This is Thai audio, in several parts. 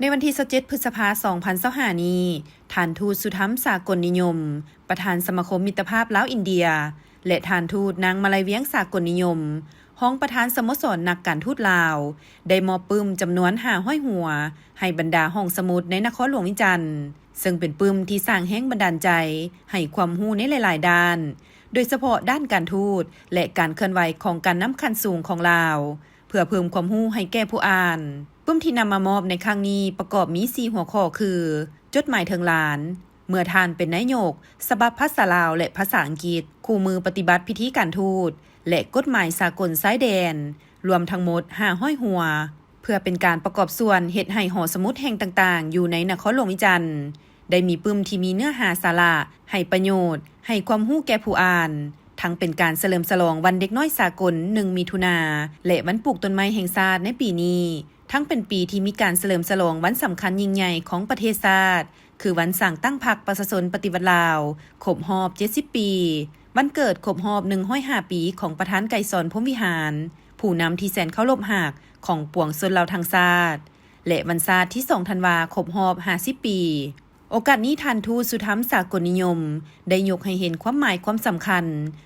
ในวันที่27พฤษภาคม2025นี้ท่านทูตสุธรรมสากลนิยมประธานสมาคมมิตรภาพลาวอินเดียและท่านทูตนางมาลัยเวียงสากลนิยมห้องประธานสโมสรนักการทูตลาวได้มอบปึ้มจำนวน500หัวให้บรรดาห้องสมุดในนครหลวงวิจันทร์ซึ่งเป็นปึ้มที่สร้างแรงบันดาลใจให้ความรู้ในหลายๆด้านโดยเฉพาะด้านการทูตและการเคลื่อนไหวของการนำขั้นสูงของลาวเพื่อเพิ่มความรู้ให้แก่ผู้อ่านปึ้มที่นำมามอบในครั้งนี้ประกอบมี4หัวข้อคือจดหมายถึงหลานเมื่อท่านเป็นนายกฉบับภาษาลาวและภาษาอังกฤษคู่มือปฏิบัติพิธีการทูตและกฎหมายสากลชายแดนรวมทั้งหมด500หัวเพื่อเป็นการประกอบส่วนเฮ็ดให้หอสมุดแห่งต่างๆอยู่ในนครหลวงวิจันทร์ได้มีปึ้มที่มีเนื้อหาสาระให้ประโยชน์ให้ความรู้แก่ผู้อ่านทั้งเป็นการเฉลิมฉลองวันเด็กน้อยสากล1มิถุนายนและวันปลูกต้นไม้แห่งชาติในปีนี้ทั้งเป็นปีที่มีการเฉลิมฉลองวันสำคัญยิ่งใหญ่ของประเทศชาติคือวันสร้างตั้งพรรคประชาชนปฏิวัติลาวครบรอบ70ปีวันเกิดครบรอบ105ปีของประธานไกรสอนพรหมวิหารผู้นำที่แสนเคารพรักของปวงชนลาวทั้งชาติและวันชาติที่2ธันวาคมครบรอบ50ปีโอกาสนี้ท่านทูตสุธรรมสากลนิยมได้ยกให้เห็นความหมายความสำคัญ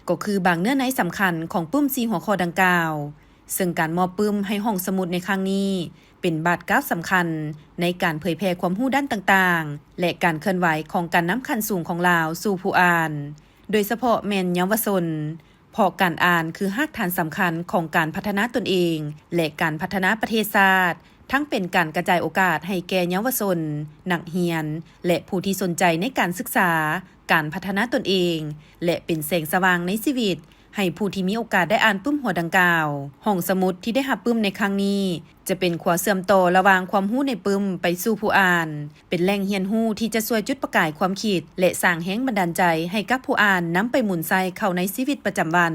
ก็คือบางเนื้อในสำคัญของปึ้ม4หัวข้อดังกล่าวซึ่งการมอบปึ้มให้ห้องสมุดในครั้งนี้เป็นบาทก้าวสำคัญในการเผยแพร่ความรู้ด้านต่างๆและการเคลื่อนไหวของการนำขั้นสูงของลาวสู่ผู้อ่านโดยเฉพาะแม่นเยาวชนเพราะการอ่านคือรากฐานสำคัญของการพัฒนาตนเองและการพัฒนาประเทศชาติทั้งเป็นการกระจายโอกาสให้แก่เยาวชนนักเรียนและผู้ที่สนใจในการศึกษาการพัฒนาตนเองและเป็นแสงสว่างในชีวิตให้ผู้ที่มีโอกาสได้อ่านปึ้มหัวดังกล่าวห้องสมุดที่ได้รับปึ้มในครั้งนี้จะเป็นขั้วเชื่อมต่อระหว่างความรู้ในปึ้มไปสู่ผู้อ่านเป็นแหล่งเรียนรู้ที่จะช่วยจุดประกายความคิดและสร้างแรงบันดาลใจให้กับผู้อ่านนำไปหมุนใส่เข้าในชีวิตประจำวัน